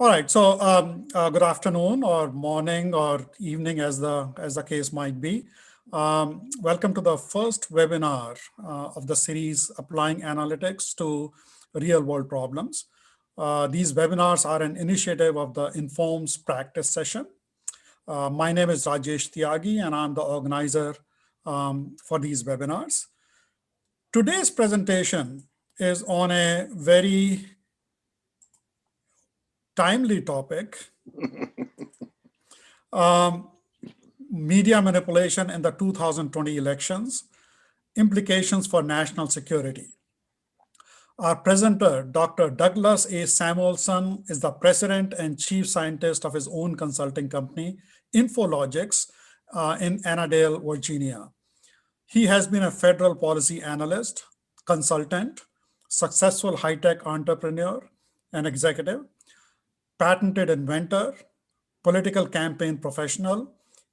All right. So good afternoon, or morning, or evening, as the case might be. Welcome to the first webinar of the series Applying Analytics to Real World Problems. These webinars are an initiative of the Informs Practice session. My name is Rajesh Tyagi, and I'm the organizer for these webinars. Today's presentation is on a very timely topic. Media manipulation in the 2020 elections, implications for national security. Our presenter, Dr. Douglas A. Samuelson, is the president and chief scientist of his own consulting company, InfoLogix, in Annandale, Virginia. He has been a federal policy analyst, consultant, successful high-tech entrepreneur and executive, patented inventor, political campaign professional,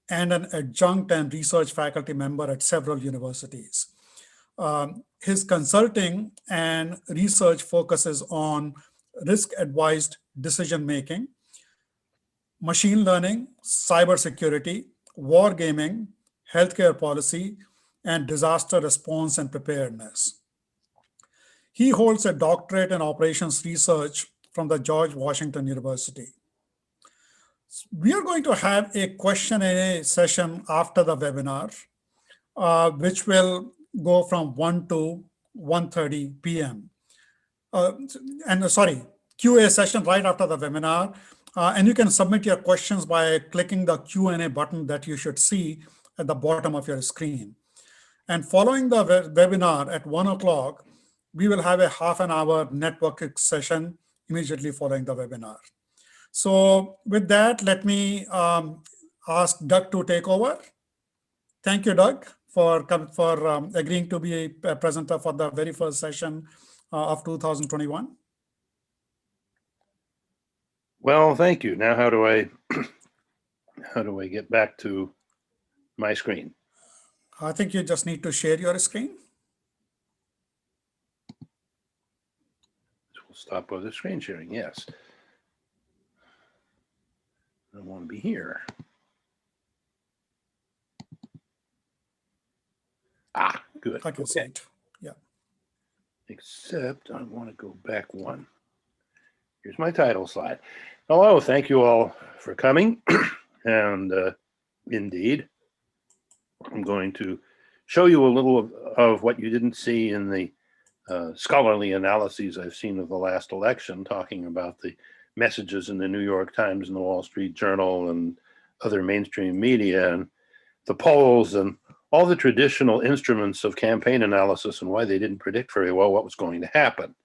and an adjunct and research faculty member at several universities. His consulting and research focuses on risk-advised decision-making, machine learning, cybersecurity, wargaming, healthcare policy, and disaster response and preparedness. He holds a doctorate in operations research from the George Washington University. We are going to have a question and a session after the webinar, which will go from 1 to 1:30 p.m. QA session right after the webinar. And you can submit your questions by clicking the Q&A button that you should see at the bottom of your screen. And following the webinar at 1 o'clock, we will have a half an hour networking session immediately following the webinar. So with that, let me ask Doug to take over. Thank you, Doug, for agreeing to be a presenter for the very first session of 2021. Well, thank you. Now, how do I get back to my screen? I think you just need to share your screen. We'll stop with the screen sharing. Yes. I want to be here. Good. I can see it. Yeah. Except I want to go back one. Here's my title slide. Hello, thank you all for coming. And indeed, I'm going to show you a little of what you didn't see in the scholarly analyses I've seen of the last election, talking about the messages in the New York Times and the Wall Street Journal and other mainstream media, and the polls and all the traditional instruments of campaign analysis, and why they didn't predict very well what was going to happen,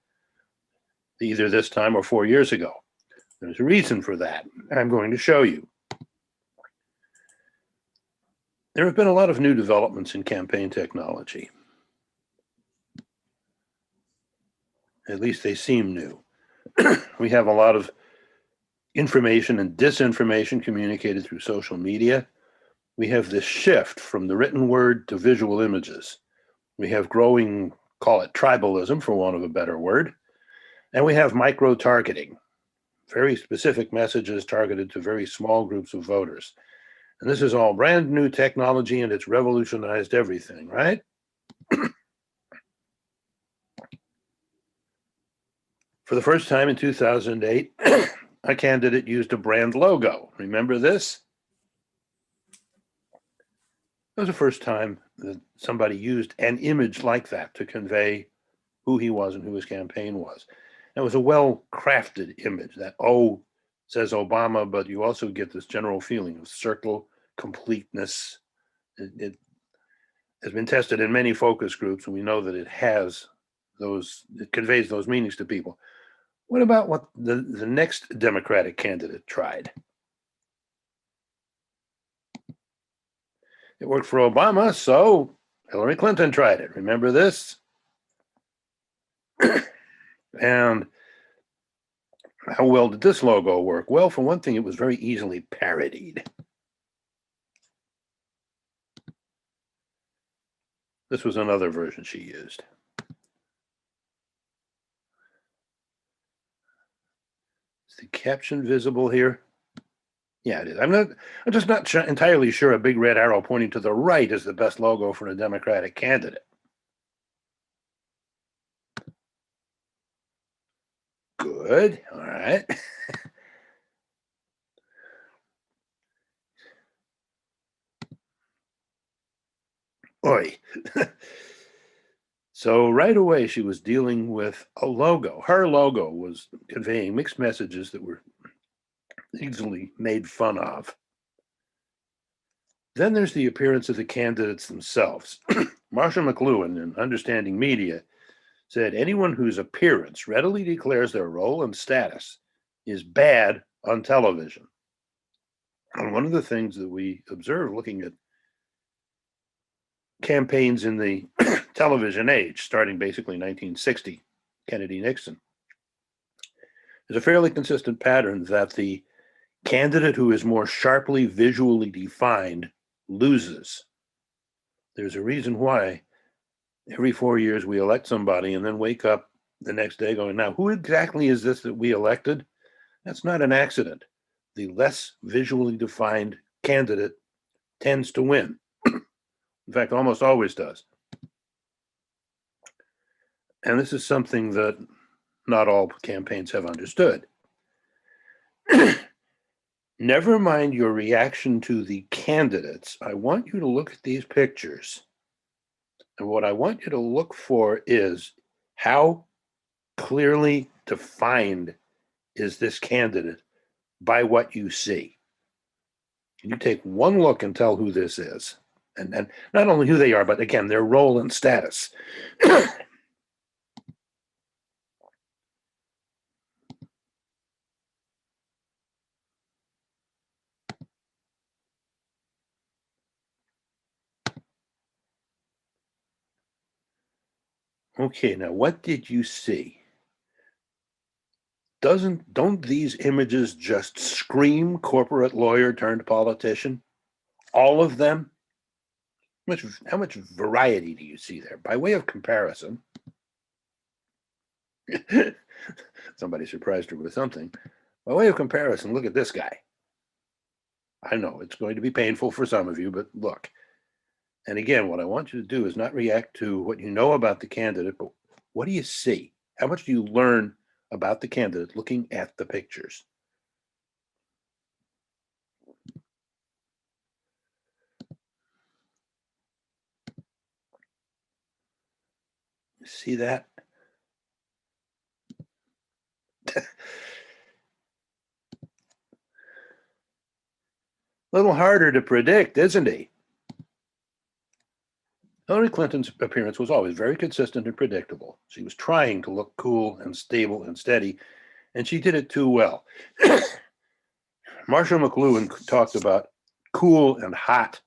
either this time or 4 years ago. There's a reason for that. I'm going to show you. There have been a lot of new developments in campaign technology. At least they seem new. We have a lot of information and disinformation communicated through social media. We have this shift from the written word to visual images. We have growing, call it tribalism for want of a better word. And we have micro-targeting, very specific messages targeted to very small groups of voters. And this is all brand new technology, and it's revolutionized everything, right? For the first time in 2008, a candidate used a brand logo. Remember this? It was the first time that somebody used an image like that to convey who he was and who his campaign was. It was a well-crafted image. That O says Obama, but you also get this general feeling of circle, completeness. It has been tested in many focus groups, and we know that it conveys those meanings to people. What about what the next Democratic candidate tried? It worked for Obama, so Hillary Clinton tried it. Remember this? And how well did this logo work? Well, for one thing, it was very easily parodied. This was another version she used. Is the caption visible here? Yeah, it is. I'm just not entirely sure a big red arrow pointing to the right is the best logo for a Democratic candidate. Good. All right. Oi. So right away, she was dealing with a logo. Her logo was conveying mixed messages that were easily made fun of. Then there's the appearance of the candidates themselves. Marshall McLuhan, in Understanding Media, said anyone whose appearance readily declares their role and status is bad on television. And one of the things that we observe looking at campaigns in the television age, starting basically 1960, Kennedy Nixon, is a fairly consistent pattern that the candidate who is more sharply visually defined loses. There's a reason why every 4 years we elect somebody and then wake up the next day going, now, who exactly is this that we elected? That's not an accident. The less visually defined candidate tends to win. In fact, almost always does. And this is something that not all campaigns have understood. Never mind your reaction to the candidates. I want you to look at these pictures. And what I want you to look for is how clearly defined is this candidate by what you see. Can you take one look and tell who this is? And not only who they are, but again, their role and status. Okay, now what did you see? Don't these images just scream corporate lawyer turned politician? All of them? How much variety do you see there? By way of comparison, somebody surprised her with something. By way of comparison, look at this guy. I know it's going to be painful for some of you, but look. And again, what I want you to do is not react to what you know about the candidate, but what do you see? How much do you learn about the candidate looking at the pictures? See that? A little harder to predict, isn't he? Hillary Clinton's appearance was always very consistent and predictable. She was trying to look cool and stable and steady, and she did it too well. Marshall McLuhan talked about cool and hot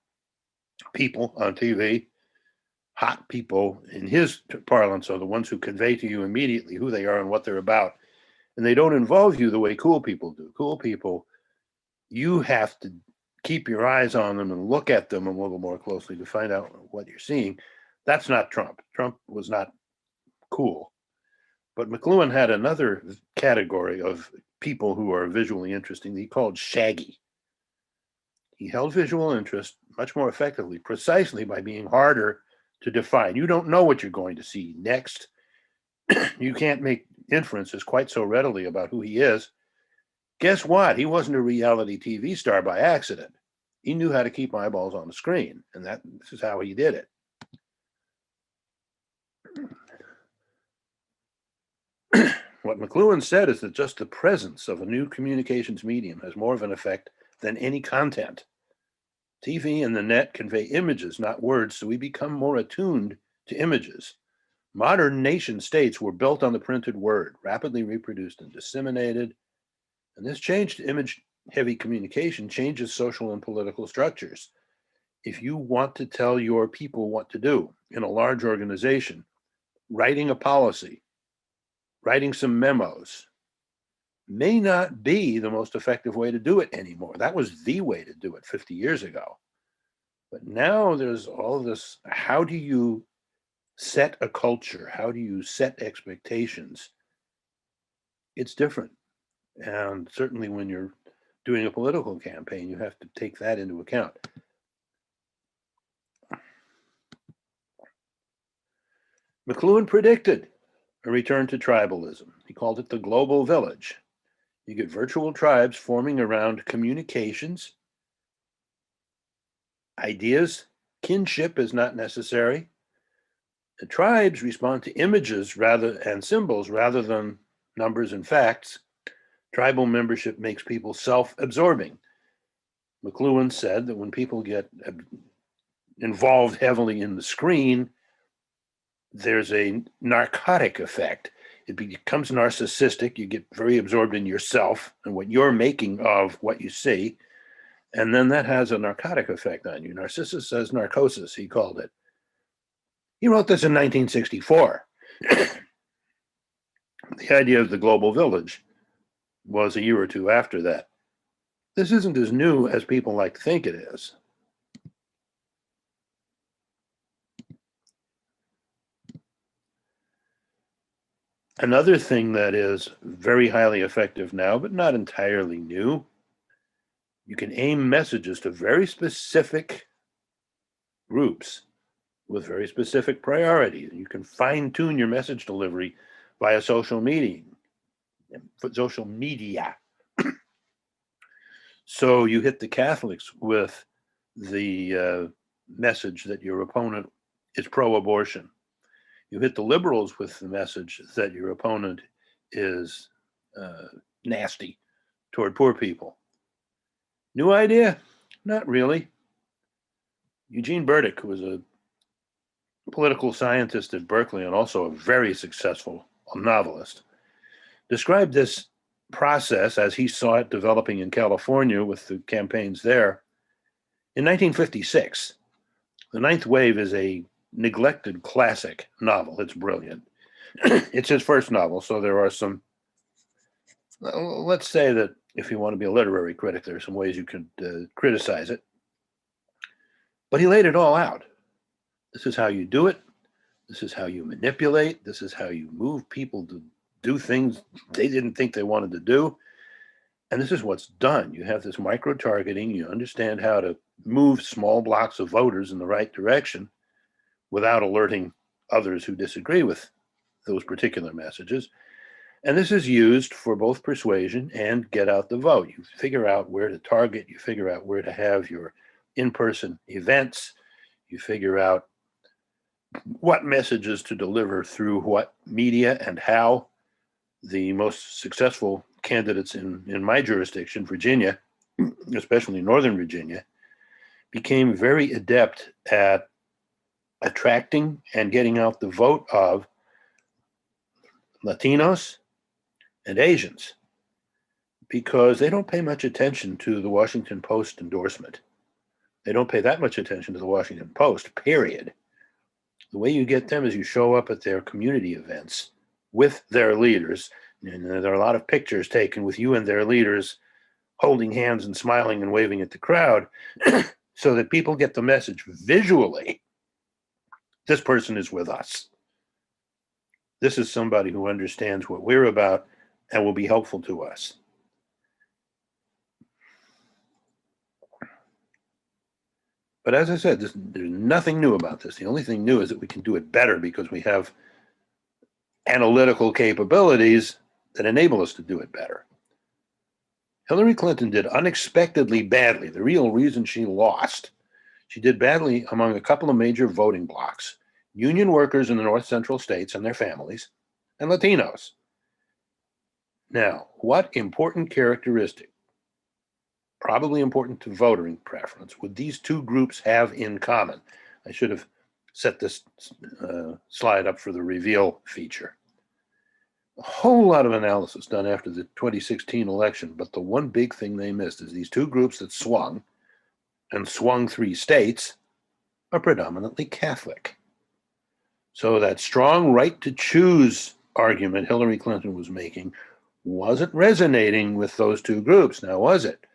people on TV. Hot people, in his parlance, are the ones who convey to you immediately who they are and what they're about. And they don't involve you the way cool people do. Cool people, you have to keep your eyes on them and look at them a little more closely to find out what you're seeing. That's not Trump. Trump was not cool. But McLuhan had another category of people who are visually interesting that he called shaggy. He held visual interest much more effectively, precisely by being harder to define. You don't know what you're going to see next. You can't make inferences quite so readily about who he is. Guess what? He wasn't a reality TV star by accident. He knew how to keep eyeballs on the screen, and this is how he did it. What McLuhan said is that just the presence of a new communications medium has more of an effect than any content. TV and the net convey images, not words, so we become more attuned to images. Modern nation states were built on the printed word, rapidly reproduced and disseminated. And this change to image-heavy communication changes social and political structures. If you want to tell your people what to do in a large organization, writing a policy, writing some memos, may not be the most effective way to do it anymore. That was the way to do it 50 years ago. But now there's all this, how do you set a culture? How do you set expectations? It's different. And certainly when you're doing a political campaign, you have to take that into account. McLuhan predicted a return to tribalism. He called it the global village. You get virtual tribes forming around communications, ideas. Kinship is not necessary. The tribes respond to images and symbols rather than numbers and facts. Tribal membership makes people self-absorbing. McLuhan said that when people get involved heavily in the screen, there's a narcotic effect. It becomes narcissistic. You get very absorbed in yourself and what you're making of what you see. And then that has a narcotic effect on you. Narcissus says narcosis, he called it. He wrote this in 1964. The idea of the global village was a year or two after that. This isn't as new as people like to think it is. Another thing that is very highly effective now, but not entirely new, you can aim messages to very specific groups with very specific priorities. You can fine-tune your message delivery via social media. So you hit the Catholics with the message that your opponent is pro-abortion. You hit the liberals with the message that your opponent is nasty toward poor people. New idea? Not really. Eugene Burdick, who was a political scientist at Berkeley and also a very successful novelist, described this process as he saw it developing in California with the campaigns there in 1956. The Ninth Wave is a neglected classic novel. It's brilliant. It's his first novel, so there are some, let's say that if you want to be a literary critic, there are some ways you could criticize it. But he laid it all out. This is how you do it. This is how you manipulate. This is how you move people to do things they didn't think they wanted to do. And this is what's done. You have this micro-targeting. You understand how to move small blocks of voters in the right direction without alerting others who disagree with those particular messages. And this is used for both persuasion and get out the vote. You figure out where to target. You figure out where to have your in-person events. You figure out what messages to deliver through what media and how. The most successful candidates in my jurisdiction, Virginia, especially Northern Virginia, became very adept at attracting and getting out the vote of Latinos and Asians because they don't pay much attention to the Washington Post endorsement. They don't pay that much attention to the Washington Post, period. The way you get them is you show up at their community events with their leaders, and there are a lot of pictures taken with you and their leaders holding hands and smiling and waving at the crowd so that people get the message visually. This person is with us. This is somebody who understands what we're about and will be helpful to us. But as I said, there's nothing new about this. The only thing new is that we can do it better because we have analytical capabilities that enable us to do it better. Hillary Clinton did unexpectedly badly. The real reason she lost, she did badly among a couple of major voting blocs: union workers in the North Central states and their families, and Latinos. Now, what important characteristic, probably important to voting preference, would these two groups have in common? I should have set this slide up for the reveal feature. A whole lot of analysis done after the 2016 election, but the one big thing they missed is these two groups that swung, and swung 3 states, are predominantly Catholic. So that strong right to choose argument Hillary Clinton was making wasn't resonating with those two groups. Now, was it?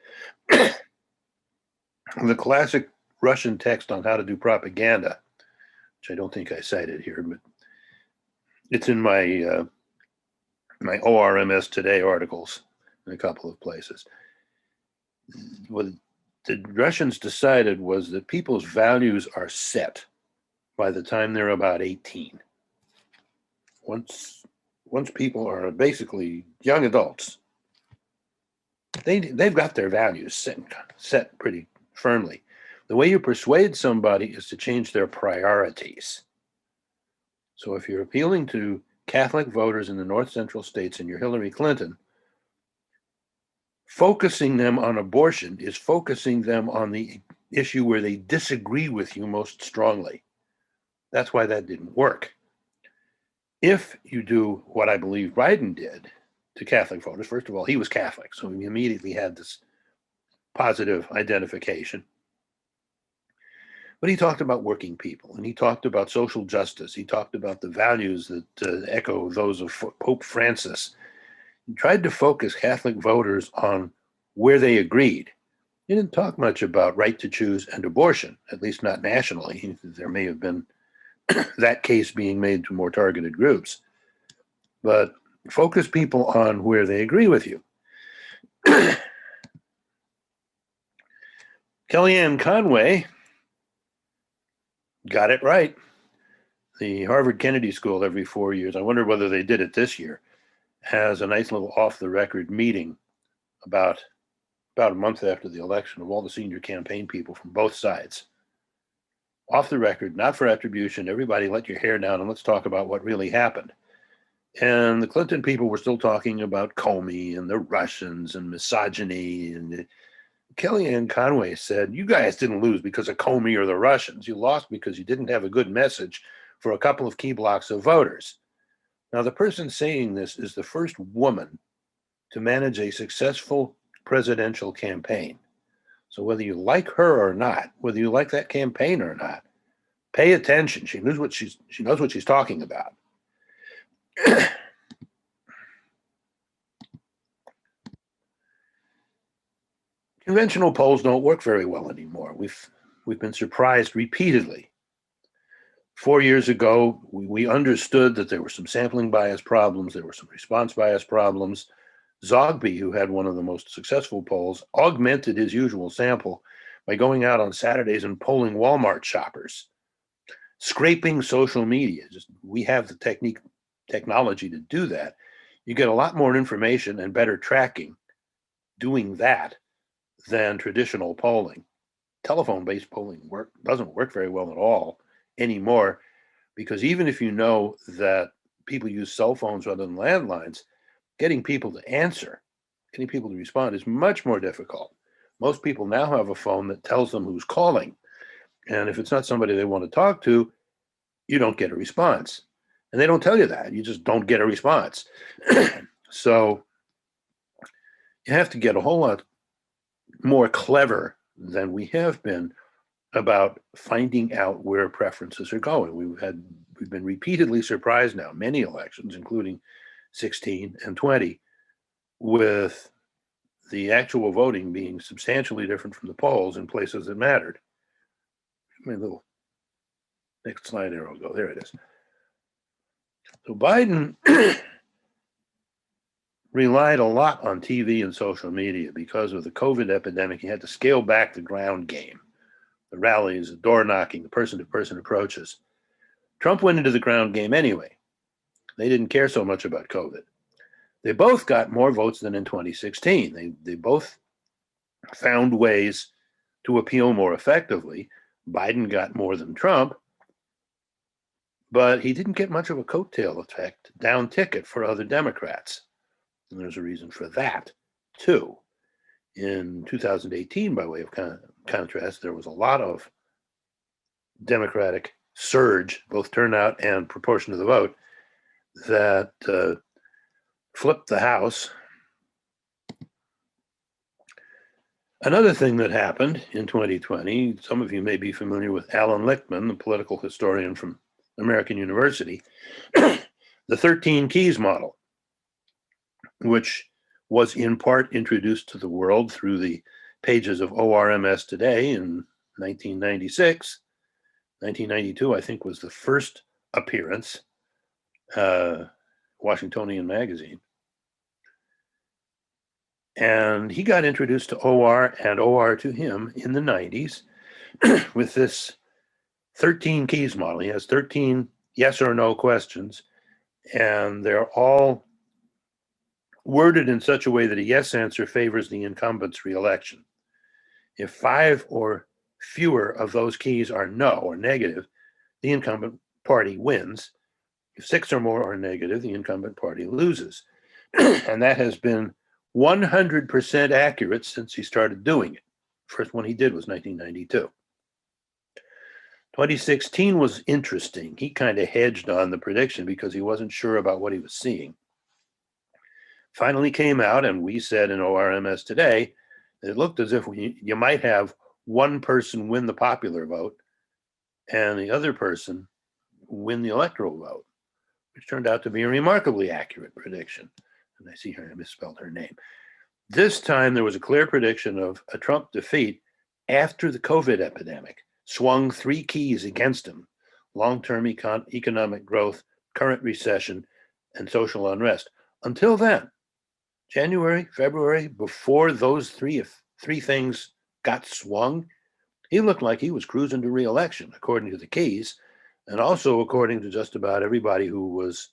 The classic Russian text on how to do propaganda, which I don't think I cited here, but it's in my my ORMS Today articles in a couple of places. What the Russians decided was that people's values are set by the time they're about 18. Once people are basically young adults, they've got their values set pretty firmly. The way you persuade somebody is to change their priorities. So if you're appealing to Catholic voters in the North Central states and you're Hillary Clinton, focusing them on abortion is focusing them on the issue where they disagree with you most strongly. That's why that didn't work. If you do what I believe Biden did to Catholic voters, first of all, he was Catholic, so he immediately had this positive identification. But he talked about working people, and he talked about social justice. He talked about the values that echo those of Pope Francis. He tried to focus Catholic voters on where they agreed. He didn't talk much about right to choose and abortion, at least not nationally. There may have been that case being made to more targeted groups. But focus people on where they agree with you. Kellyanne Conway got it right. The Harvard Kennedy School every 4 years, I wonder whether they did it this year, has a nice little off-the-record meeting about a month after the election of all the senior campaign people from both sides. Off the record, not for attribution, everybody let your hair down and let's talk about what really happened. And the Clinton people were still talking about Comey and the Russians and misogyny. And Kellyanne Conway said, you guys didn't lose because of Comey or the Russians. You lost because you didn't have a good message for a couple of key blocks of voters. Now, the person saying this is the first woman to manage a successful presidential campaign. So whether you like her or not, whether you like that campaign or not, pay attention. She knows what she's talking about. Conventional polls don't work very well anymore. We've been surprised repeatedly. 4 years ago, we understood that there were some sampling bias problems, there were some response bias problems. Zogby, who had one of the most successful polls, augmented his usual sample by going out on Saturdays and polling Walmart shoppers, scraping social media. We have the technology to do that. You get a lot more information and better tracking doing that than traditional polling. Telephone-based polling doesn't work very well at all anymore, because even if you know that people use cell phones rather than landlines, getting people to answer, getting people to respond is much more difficult. Most people now have a phone that tells them who's calling. And if it's not somebody they want to talk to, you don't get a response. And they don't tell you that. You just don't get a response. So you have to get a whole lot more clever than we have been about finding out where preferences are going. We've been repeatedly surprised now, many elections, including 16 and 20, with the actual voting being substantially different from the polls in places that mattered. My little next slide arrow go. There it is. So Biden relied a lot on TV and social media because of the COVID epidemic. He had to scale back the ground game, the rallies, the door knocking, the person-to-person approaches. Trump went into the ground game anyway. They didn't care so much about COVID. They both got more votes than in 2016. They both found ways to appeal more effectively. Biden got more than Trump, but he didn't get much of a coattail effect, down ticket for other Democrats. And there's a reason for that, too. In 2018, by way of contrast, there was a lot of Democratic surge, both turnout and proportion to the vote, that flipped the House. Another thing that happened in 2020, some of you may be familiar with Alan Lichtman, the political historian from American University, the 13 Keys model, which was in part introduced to the world through the pages of ORMS Today in 1996. 1992, I think, was the first appearance, Washingtonian magazine. And he got introduced to OR and OR to him in the 90s with this 13 keys model. He has 13 yes or no questions, and they're all worded in such a way that a yes answer favors the incumbent's reelection. If 5 or fewer of those keys are no or negative, the incumbent party wins. If 6 or more are negative, the incumbent party loses. And that has been 100% accurate since he started doing it. First one he did was 1992. 2016 was interesting. He kind of hedged on the prediction because he wasn't sure about what he was seeing. Finally came out, and we said in ORMS today, it looked as if you might have one person win the popular vote and the other person win the electoral vote, which turned out to be a remarkably accurate prediction. And I see her, I misspelled her name. This time there was a clear prediction of a Trump defeat after the COVID epidemic swung 3 keys against him: long-term economic growth, current recession, and social unrest. Until then, January, February, before those three things got swung, he looked like he was cruising to re-election, according to the keys, and also according to just about everybody who was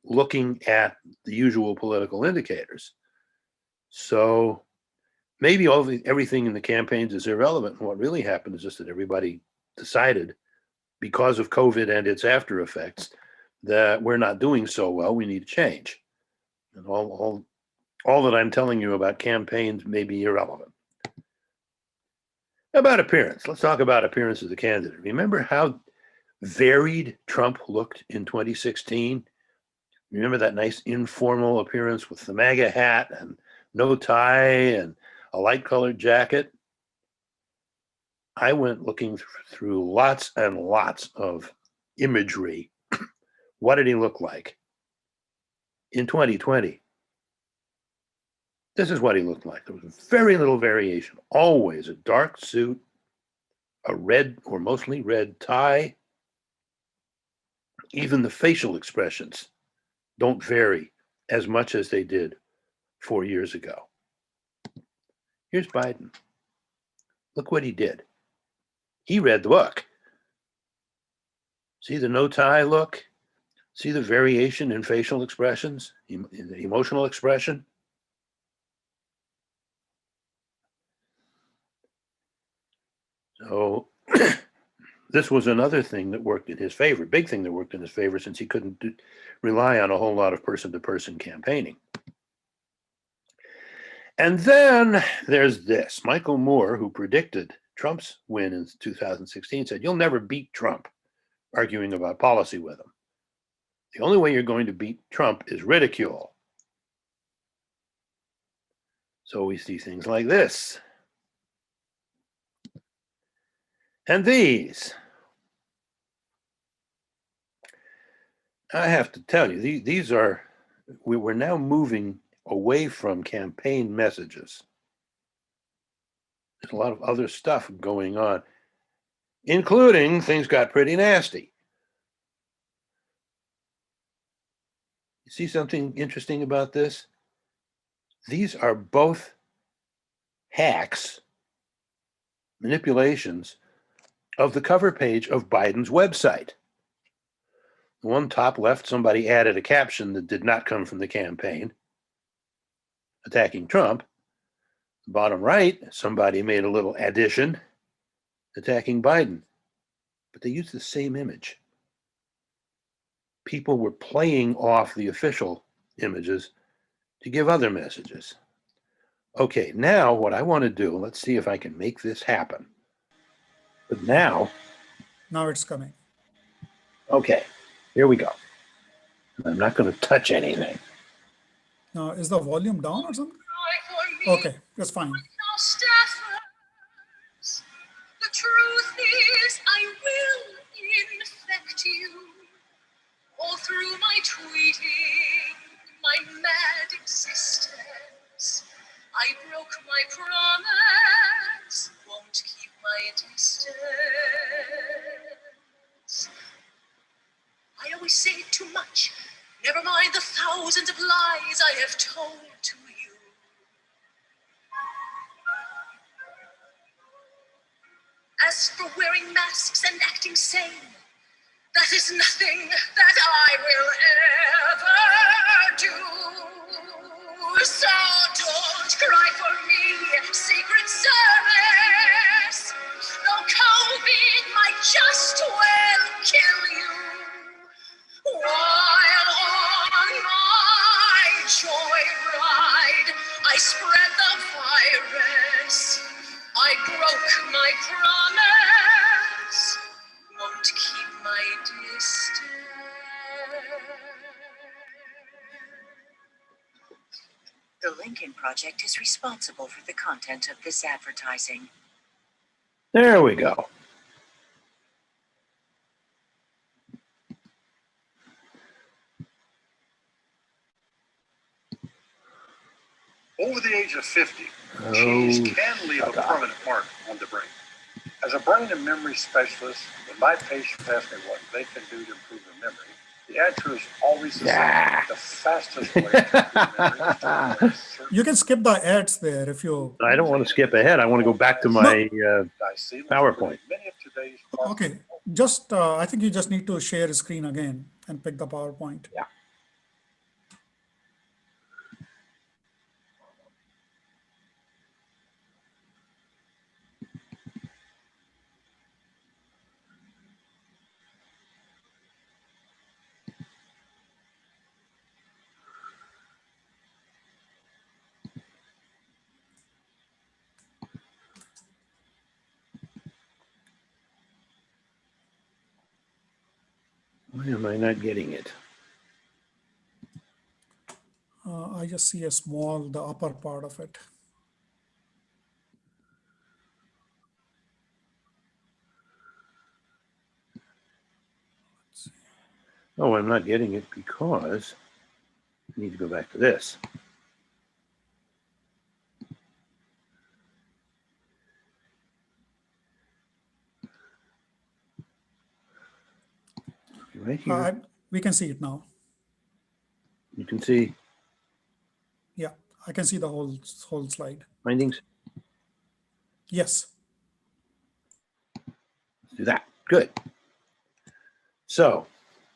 looking at the usual political indicators. So maybe everything in the campaigns is irrelevant. And what really happened is just that everybody decided, because of COVID and its after effects, that we're not doing so well. We need to change. And all that I'm telling you about campaigns may be irrelevant. About appearance. Let's talk about appearance as a candidate. Remember how varied Trump looked in 2016? Remember that nice informal appearance with the MAGA hat and no tie and a light colored jacket? I went looking through lots and lots of imagery. What did he look like? In 2020, this is what he looked like. There was very little variation. Always a dark suit, a red or mostly red tie. Even the facial expressions don't vary as much as they did 4 years ago. Here's Biden. Look what he did. He read the book. See the no tie look? See the variation in facial expressions, emotional expression? So this was another thing that worked in his favor, big thing that worked in his favor, since he couldn't rely on a whole lot of person-to-person campaigning. And then there's this. Michael Moore, who predicted Trump's win in 2016, said, "You'll never beat Trump arguing about policy with him. The only way you're going to beat Trump is ridicule." So we see things like this. And these. I have to tell you, these are, we're now moving away from campaign messages. There's a lot of other stuff going on, including things got pretty nasty. You see something interesting about this? These are both hacks, manipulations of the cover page of Biden's website. The one top left, somebody added a caption that did not come from the campaign, attacking Trump. The bottom right, somebody made a little addition, attacking Biden. But they used the same image. People were playing off the official images to give other messages. Okay, now what I want to do, let's see if I can make this happen. But now Now it's coming. okay, here we go. I'm not going to touch anything. Now, is the volume down or something? Okay, that's fine. The truth is, I will infect you all through my tweeting, my mad existence. I broke my promise, won't keep my distance. I always say too much, never mind the thousands of lies I have told to you. arrest for wearing masks and acting sane. That is nothing that I will ever do. So don't cry for me, Secret Service. Though COVID might just well kill you. While on my joyride, I spread the virus. I broke my promise. Won't keep my distance. The Lincoln Project is responsible for the content of this advertising. There we go. Over the age of 50, cheese can leave a permanent mark on the brain. As a brain and memory specialist, when my patients ask me what they can do to improve their memory, the answer is always the same. The fastest way to improve memory is to avoid certain You can skip the ads there if you. I don't want to skip ahead. I want to go back to my PowerPoint. Many of today's Okay, just I think you just need to share screen again and pick the PowerPoint. Yeah. Why am I not getting it? I just see a small, the upper part of it. Oh, I'm not getting it because I need to go back to this. Right here. We can see it now. You can see Yeah, I can see the whole slide. findings. Yes. Let's do that. Good. So,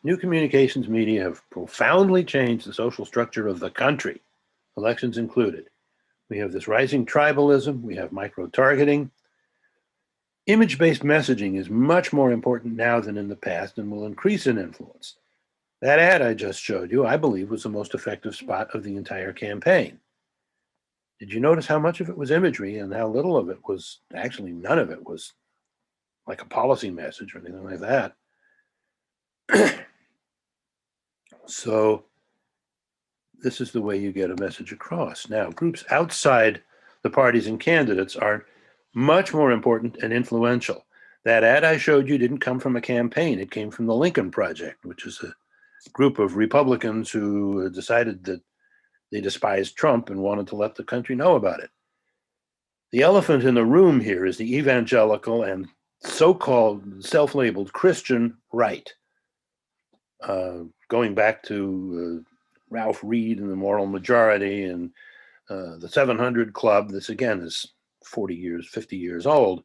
new communications media have profoundly changed the social structure of the country, elections included. We have this rising tribalism. We have micro-targeting. Image-based messaging is much more important now than in the past and will increase in influence. That ad I just showed you, I believe, was the most effective spot of the entire campaign. Did you notice how much of it was imagery and how little of it was, actually none of it was like a policy message or anything like that? So this is the way you get a message across. Now, groups outside the parties and candidates are much more important and influential. That ad I showed you didn't come from a campaign. It came from the Lincoln Project, which is a group of Republicans who decided that they despised Trump and wanted to let the country know about it. The elephant in the room here is the evangelical and so-called self-labeled Christian right. Going back to Ralph Reed and the Moral Majority and the 700 Club, this again is 40 years, 50 years old,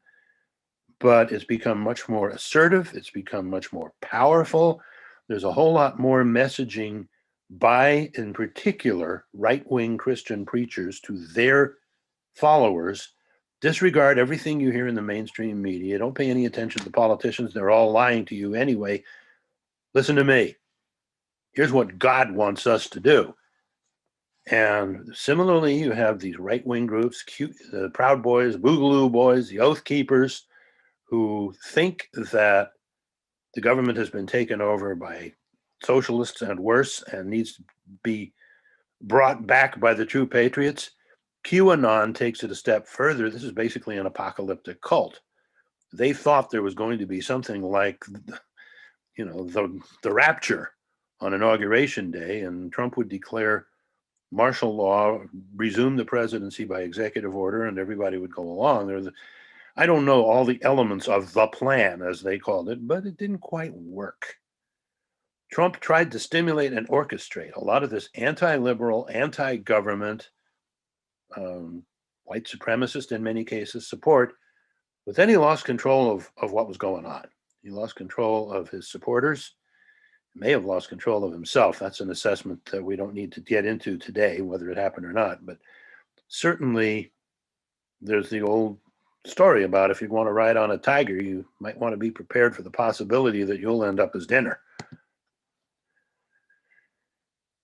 but it's become much more assertive. It's become much more powerful. There's a whole lot more messaging by, in particular, right-wing Christian preachers to their followers. Disregard everything you hear in the mainstream media. Don't pay any attention to the politicians. They're all lying to you anyway. Listen to me. Here's what God wants us to do. And similarly, you have these right-wing groups, the Proud Boys, Boogaloo Boys, the Oath Keepers, who think that the government has been taken over by socialists and worse and needs to be brought back by the true patriots. QAnon takes it a step further. This is basically an apocalyptic cult. They thought there was going to be something like, the rapture on Inauguration Day, and Trump would declare martial law, resume the presidency by executive order, and everybody would go along. I don't know all the elements of the plan, as they called it, but it didn't quite work. Trump tried to stimulate and orchestrate a lot of this anti-liberal, anti-government, white supremacist in many cases support But then he lost control of what was going on. He lost control of his supporters, may have lost control of himself. That's an assessment that we don't need to get into today, whether it happened or not. But certainly there's the old story about if you want to ride on a tiger, you might want to be prepared for the possibility that you'll end up as dinner.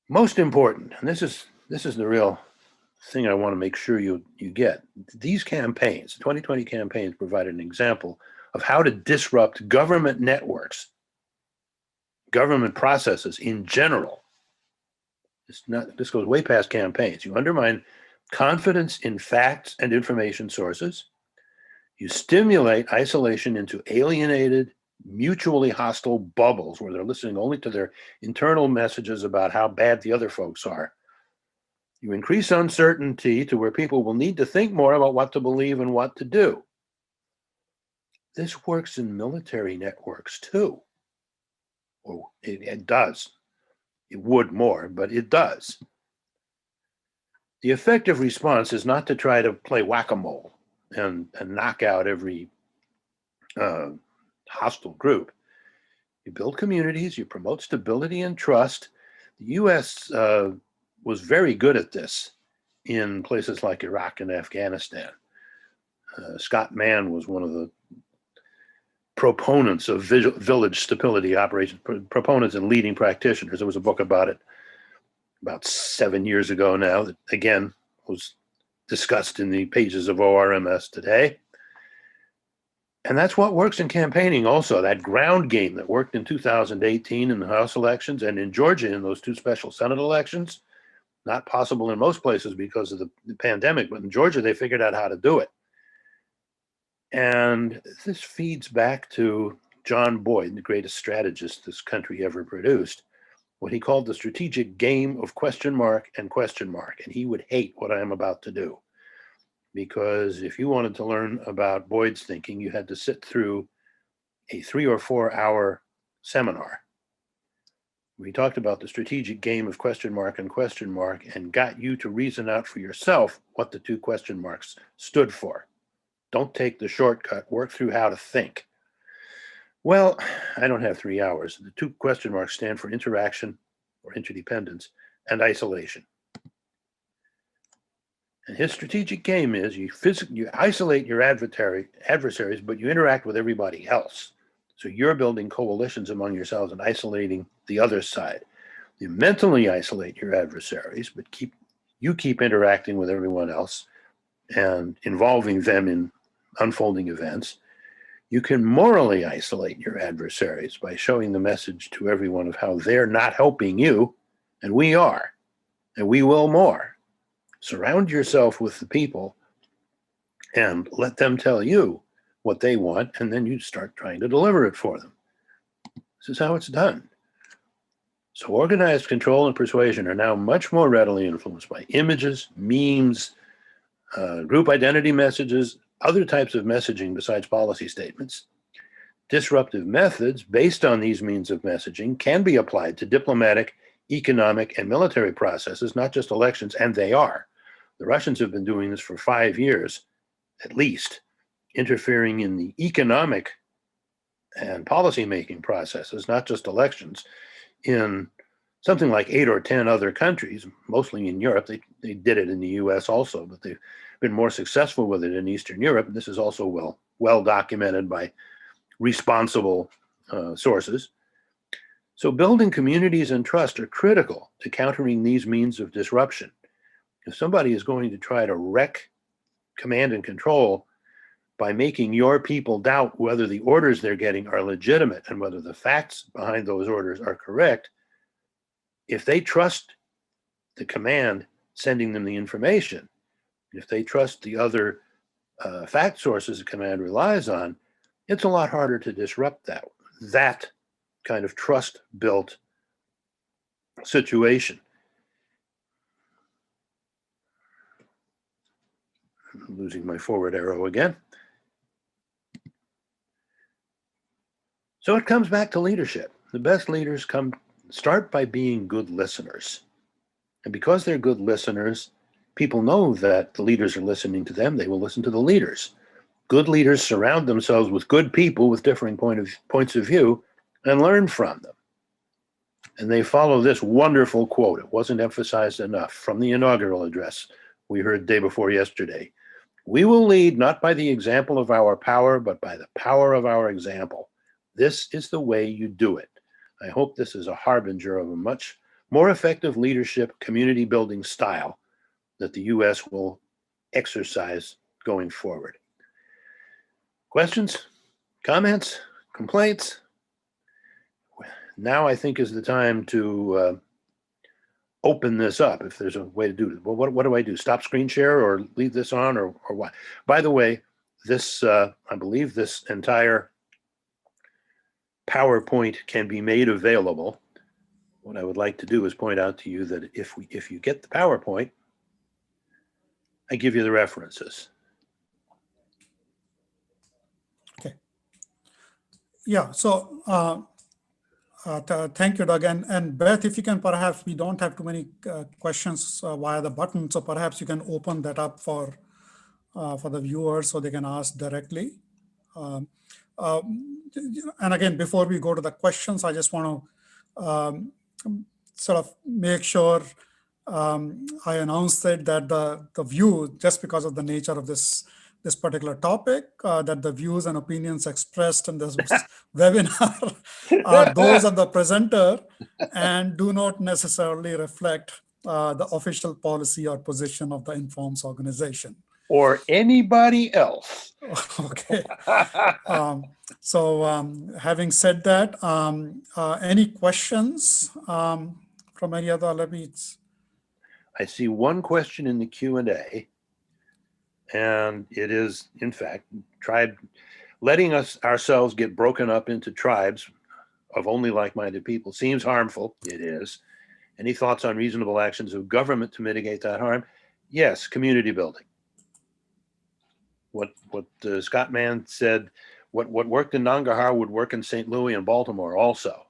Most important, and this is the real thing I want to make sure you get. These campaigns, the 2020 campaigns, provided an example of how to disrupt government networks, government processes in general. This goes way past campaigns. You undermine confidence in facts and information sources. You stimulate isolation into alienated, mutually hostile bubbles where they're listening only to their internal messages about how bad the other folks are. You increase uncertainty to where people will need to think more about what to believe and what to do. This works in military networks too. Or it does. It would more, but it does. The effective response is not to try to play whack-a-mole and knock out every hostile group. You build communities, you promote stability and trust. The U.S. Was very good at this in places like Iraq and Afghanistan. Scott Mann was one of the proponents of village stability operations, proponents and leading practitioners. There was a book about it about 7 years ago now that, again, was discussed in the pages of ORMS today. And that's what works in campaigning also, that ground game that worked in 2018 in the House elections and in Georgia in those two special Senate elections. Not possible in most places because of the pandemic, but in Georgia, they figured out how to do it. And this feeds back to John Boyd, the greatest strategist this country ever produced, what he called the strategic game of question mark and question mark. And he would hate what I am about to do. Because if you wanted to learn about Boyd's thinking, you had to sit through a 3 or 4 hour seminar. We talked about the strategic game of question mark and got you to reason out for yourself what the two question marks stood for. Don't take the shortcut, work through how to think. Well, I don't have 3 hours. The two question marks stand for interaction or interdependence and isolation. And his strategic game is you isolate your adversaries, but you interact with everybody else. So you're building coalitions among yourselves and isolating the other side. You mentally isolate your adversaries, but you keep interacting with everyone else and involving them in unfolding events. You can morally isolate your adversaries by showing the message to everyone of how they're not helping you, and we are, and we will more. Surround yourself with the people and let them tell you what they want, and then you start trying to deliver it for them. This is how it's done. So organized control and persuasion are now much more readily influenced by images, memes, group identity messages, other types of messaging besides policy statements. Disruptive methods based on these means of messaging can be applied to diplomatic, economic, and military processes, not just elections, and they are. The Russians have been doing this for 5 years, at least, interfering in the economic and policy-making processes, not just elections, in something like 8 or 10 other countries, mostly in Europe. They did it in the US also, but they've been more successful with it in Eastern Europe. This is also well documented by responsible sources. So building communities and trust are critical to countering these means of disruption. If somebody is going to try to wreck command and control by making your people doubt whether the orders they're getting are legitimate and whether the facts behind those orders are correct, if they trust the command sending them the information, if they trust the other fact sources the command relies on, it's a lot harder to disrupt that kind of trust-built situation. I'm losing my forward arrow again. So it comes back to leadership. The best leaders start by being good listeners. And because they're good listeners, people know that the leaders are listening to them. They will listen to the leaders. Good leaders surround themselves with good people with differing points of view and learn from them. And they follow this wonderful quote. It wasn't emphasized enough from the inaugural address we heard day before yesterday. We will lead not by the example of our power, but by the power of our example. This is the way you do it. I hope this is a harbinger of a much more effective leadership, community building style that the U.S. will exercise going forward. Questions, comments, complaints? Now I think is the time to open this up, if there's a way to do it. Well, what do I do? Stop screen share or leave this on or what? By the way, this, I believe this entire PowerPoint can be made available. What I would like to do is point out to you that if you get the PowerPoint, I give you the references. Okay. Yeah, so thank you, Doug. And Beth, if you can, perhaps we don't have too many questions via the button, so perhaps you can open that up for the viewers so they can ask directly. And again, before we go to the questions, I just want to sort of make sure I announced it that the view, just because of the nature of this particular topic, that the views and opinions expressed in this webinar are those of the presenter and do not necessarily reflect the official policy or position of the Informs organization. Or anybody else. Okay. Having said that, any questions from any other levies? I see one question in the Q&A, and it is, in fact, letting ourselves get broken up into tribes of only like-minded people seems harmful. It is. Any thoughts on reasonable actions of government to mitigate that harm? Yes, community building. What Scott Mann said, what worked in Nangarhar would work in St. Louis and Baltimore also.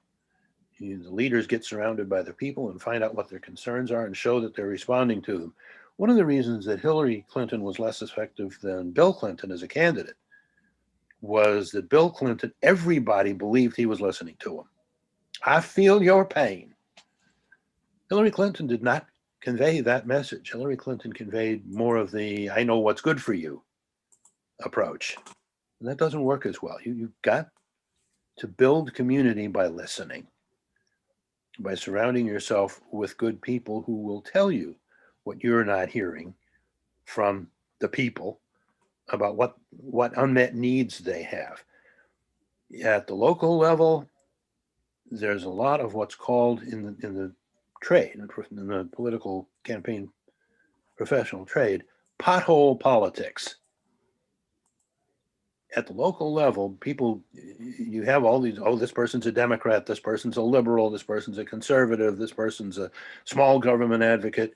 The leaders get surrounded by their people and find out what their concerns are and show that they're responding to them. One of the reasons that Hillary Clinton was less effective than Bill Clinton as a candidate was that Bill Clinton, everybody believed he was listening to him. I feel your pain. Hillary Clinton did not convey that message. Hillary Clinton conveyed more of the I know what's good for you approach. And that doesn't work as well. You've got to build community by listening, by surrounding yourself with good people who will tell you what you're not hearing from the people about what unmet needs they have. At the local level, there's a lot of what's called in the trade, in the political campaign professional trade, pothole politics. At the local level, people, you have all these, this person's a Democrat, this person's a liberal, this person's a conservative, this person's a small government advocate.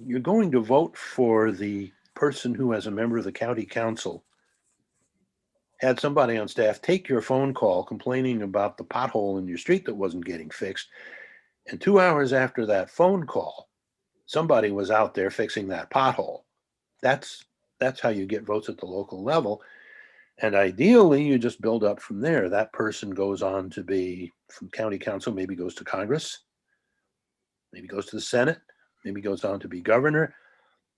You're going to vote for the person who, as a member of the county council, had somebody on staff take your phone call complaining about the pothole in your street that wasn't getting fixed. And 2 hours after that phone call, somebody was out there fixing that pothole. That's how you get votes at the local level. And ideally, you just build up from there. That person goes on to be from county council, maybe goes to Congress, maybe goes to the Senate, maybe goes on to be governor.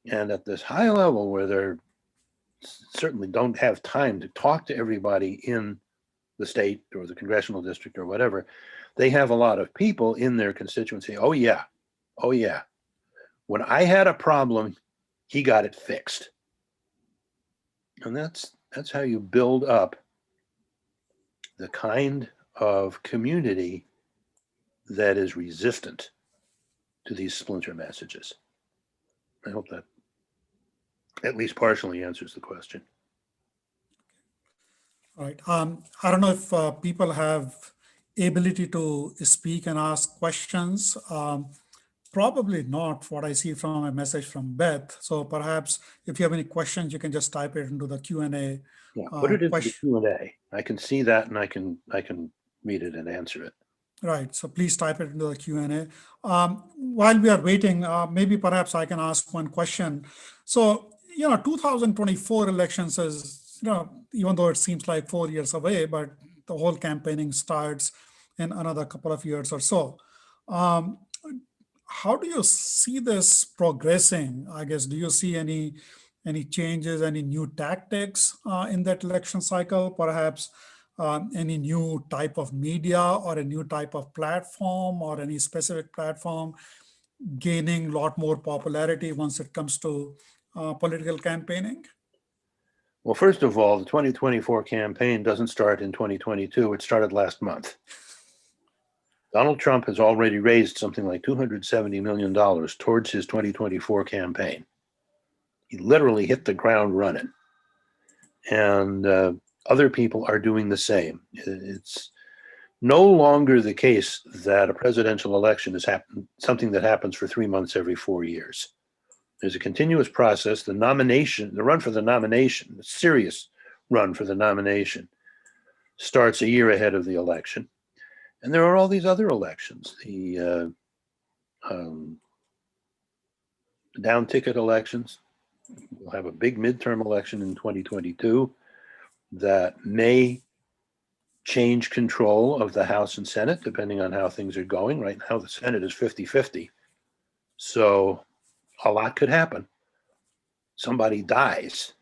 And at this high level where they're certainly don't have time to talk to everybody in the state or the congressional district or whatever, they have a lot of people in their constituency. Oh yeah. When I had a problem, he got it fixed. And that's how you build up the kind of community that is resistant to these splinter messages. I hope that at least partially answers the question. All right. I don't know if people have ability to speak and ask questions. Probably not what I see from a message from Beth. So perhaps if you have any questions, you can just type it into the Q&A. Yeah, put it into the Q&A. I can see that and I can read it and answer it. Right. So please type it into the Q&A. While we are waiting, maybe perhaps I can ask one question. So 2024 elections is, even though it seems like 4 years away, but the whole campaigning starts in another couple of years or so. How do you see this progressing? I guess, do you see any changes, any new tactics in that election cycle? Perhaps any new type of media or a new type of platform or any specific platform gaining a lot more popularity once it comes to political campaigning? Well, first of all, the 2024 campaign doesn't start in 2022. It started last month. Donald Trump has already raised something like $270 million towards his 2024 campaign. He literally hit the ground running. And other people are doing the same. It's no longer the case that a presidential election is something that happens for 3 months every 4 years. There's a continuous process. The run for the nomination, the serious run for the nomination, starts a year ahead of the election. And there are all these other elections, the down ticket elections. We'll have a big midterm election in 2022 that may change control of the House and Senate, depending on how things are going. Right now, the Senate is 50-50. So a lot could happen. Somebody dies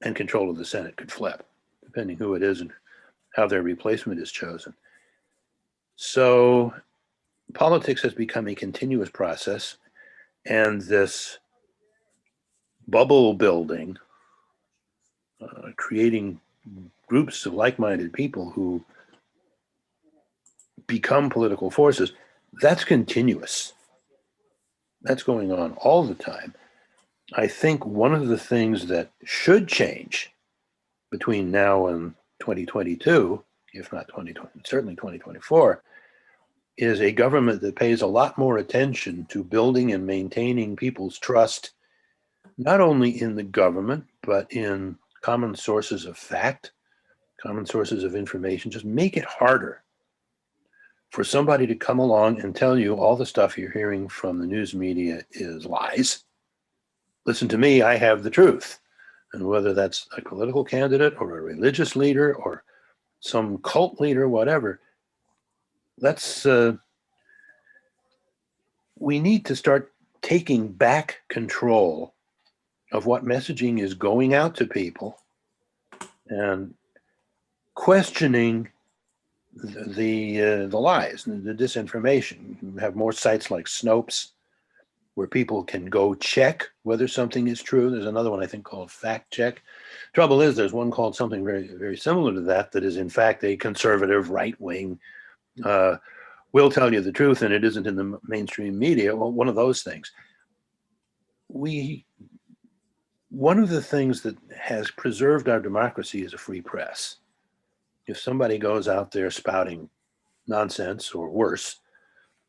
and control of the Senate could flip, depending who it is and how their replacement is chosen. So politics has become a continuous process, and this bubble building, creating groups of like-minded people who become political forces, that's continuous. That's going on all the time. I think one of the things that should change between now and 2022, if not 2020, certainly 2024, is a government that pays a lot more attention to building and maintaining people's trust, not only in the government, but in common sources of fact, common sources of information. Just make it harder for somebody to come along and tell you all the stuff you're hearing from the news media is lies. Listen to me, I have the truth. And whether that's a political candidate or a religious leader or some cult leader, whatever, we need to start taking back control of what messaging is going out to people and questioning the lies, the disinformation. You have more sites like Snopes where people can go check whether something is true. There's another one I think called Fact Check. Trouble is, there's one called something very, very similar to that is in fact a conservative right-wing, will tell you the truth and it isn't in the mainstream media. Well, one of those things. One of the things that has preserved our democracy is a free press. If somebody goes out there spouting nonsense or worse,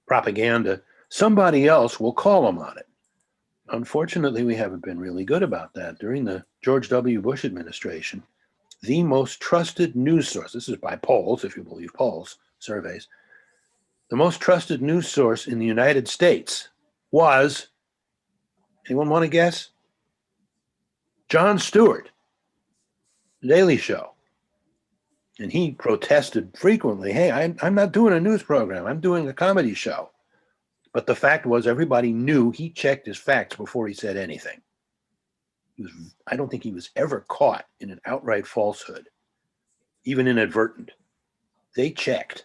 propaganda, somebody else will call them on it. Unfortunately, we haven't been really good about that. During the George W. Bush administration, the most trusted news source, this is by polls, if you believe polls, surveys, the most trusted news source in the United States was, anyone want to guess? Jon Stewart, The Daily Show. And he protested frequently, hey, I'm not doing a news program, I'm doing a comedy show. But the fact was, everybody knew he checked his facts before he said anything. I don't think he was ever caught in an outright falsehood, even inadvertent. They checked.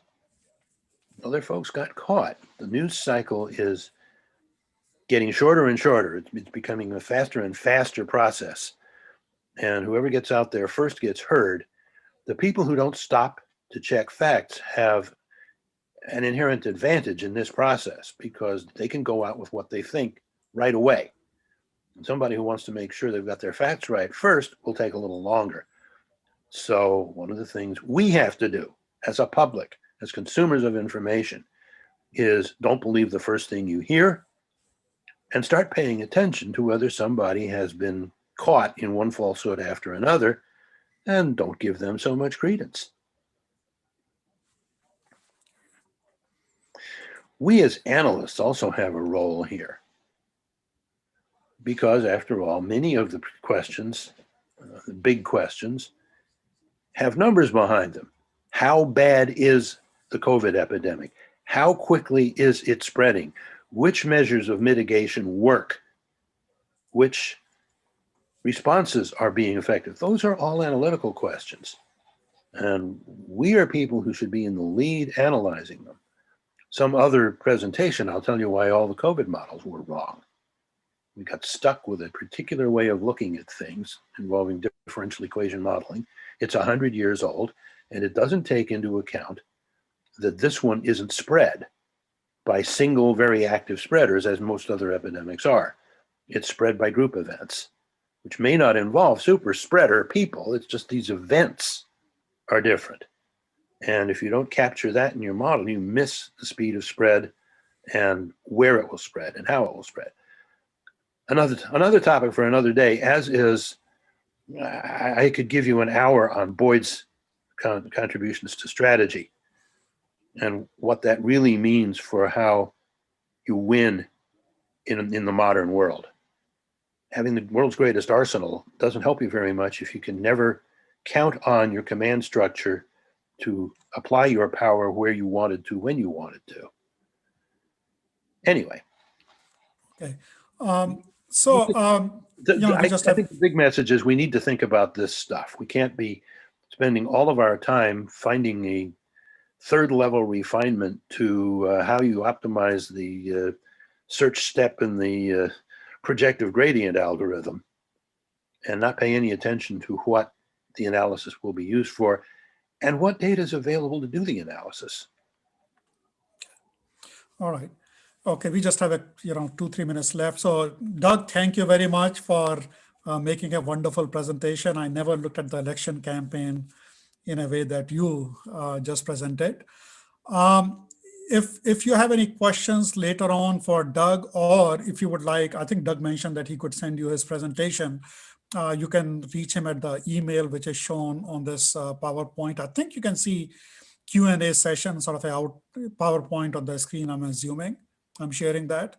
Other folks got caught. The news cycle is getting shorter and shorter. It's becoming a faster and faster process. And whoever gets out there first gets heard. The people who don't stop to check facts have an inherent advantage in this process because they can go out with what they think right away. And somebody who wants to make sure they've got their facts right first will take a little longer. So one of the things we have to do as a public, as consumers of information, is don't believe the first thing you hear and start paying attention to whether somebody has been caught in one falsehood after another, and don't give them so much credence. We as analysts also have a role here. because after all, many of the questions, the big questions, have numbers behind them. How bad is the COVID epidemic? How quickly is it spreading? Which measures of mitigation work? Which responses are being effective? Those are all analytical questions. And we are people who should be in the lead analyzing them. Some other presentation, I'll tell you why all the COVID models were wrong. We got stuck with a particular way of looking at things involving differential equation modeling. It's 100 years old, and it doesn't take into account that this one isn't spread by single very active spreaders, as most other epidemics are. It's spread by group events, which may not involve super spreader people. It's just these events are different. And if you don't capture that in your model, you miss the speed of spread and where it will spread and how it will spread. Another topic for another day, as is, I could give you an hour on Boyd's contributions to strategy and what that really means for how you win in the modern world. Having the world's greatest arsenal doesn't help you very much if you can never count on your command structure to apply your power where you wanted to, when you wanted to. Anyway. Okay. I think the big message is we need to think about this stuff. We can't be spending all of our time finding a third level refinement to how you optimize the search step in the projective gradient algorithm and not pay any attention to what the analysis will be used for and what data is available to do the analysis. All right. Okay, we just have 2-3 minutes left. So Doug, thank you very much for making a wonderful presentation. I never looked at the election campaign in a way that you just presented. If you have any questions later on for Doug, or if you would like, I think Doug mentioned that he could send you his presentation. You can reach him at the email, which is shown on this PowerPoint. I think you can see Q&A session, sort of a PowerPoint on the screen, I'm assuming. I'm sharing that.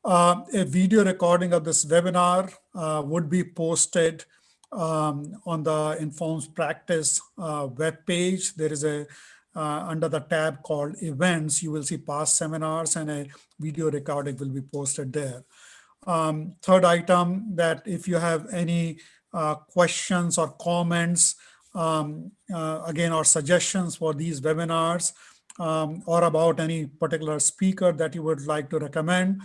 A video recording of this webinar would be posted on the Informs Practice webpage. There is a under the tab called Events, you will see past seminars, and a video recording will be posted there. Third item, that if you have any questions or comments, again, or suggestions for these webinars, or about any particular speaker that you would like to recommend,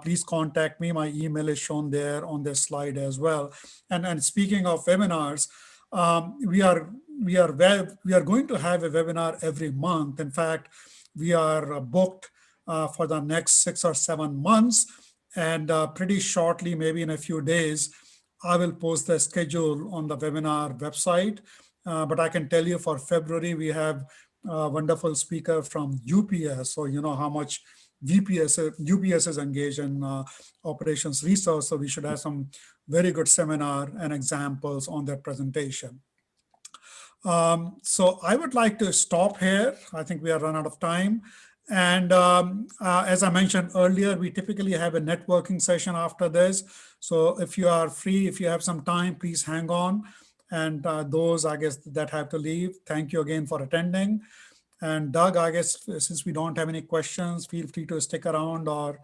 please contact me. My email is shown there on this slide as well. And speaking of webinars, we are going to have a webinar every month. In fact, we are booked for the next 6 or 7 months, and pretty shortly, maybe in a few days, I will post the schedule on the webinar website. But I can tell you for February, we have a wonderful speaker from UPS. So you know how much UPS is engaged in operations research. So we should have some very good seminar and examples on that presentation. So I would like to stop here. I think we are run out of time. And as I mentioned earlier, we typically have a networking session after this. So if you are free, if you have some time, please hang on. And those, I guess, that have to leave, thank you again for attending. And Doug, I guess, since we don't have any questions, feel free to stick around or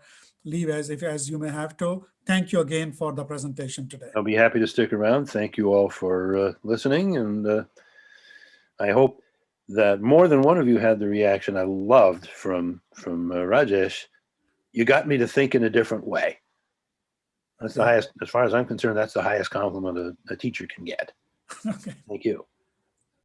leave as you may have to. Thank you again for the presentation today. I'll be happy to stick around. Thank you all for listening. And I hope that more than one of you had the reaction I loved from Rajesh. You got me to think in a different way. That's the highest, as far as I'm concerned, that's the highest compliment a teacher can get. Okay. Thank you.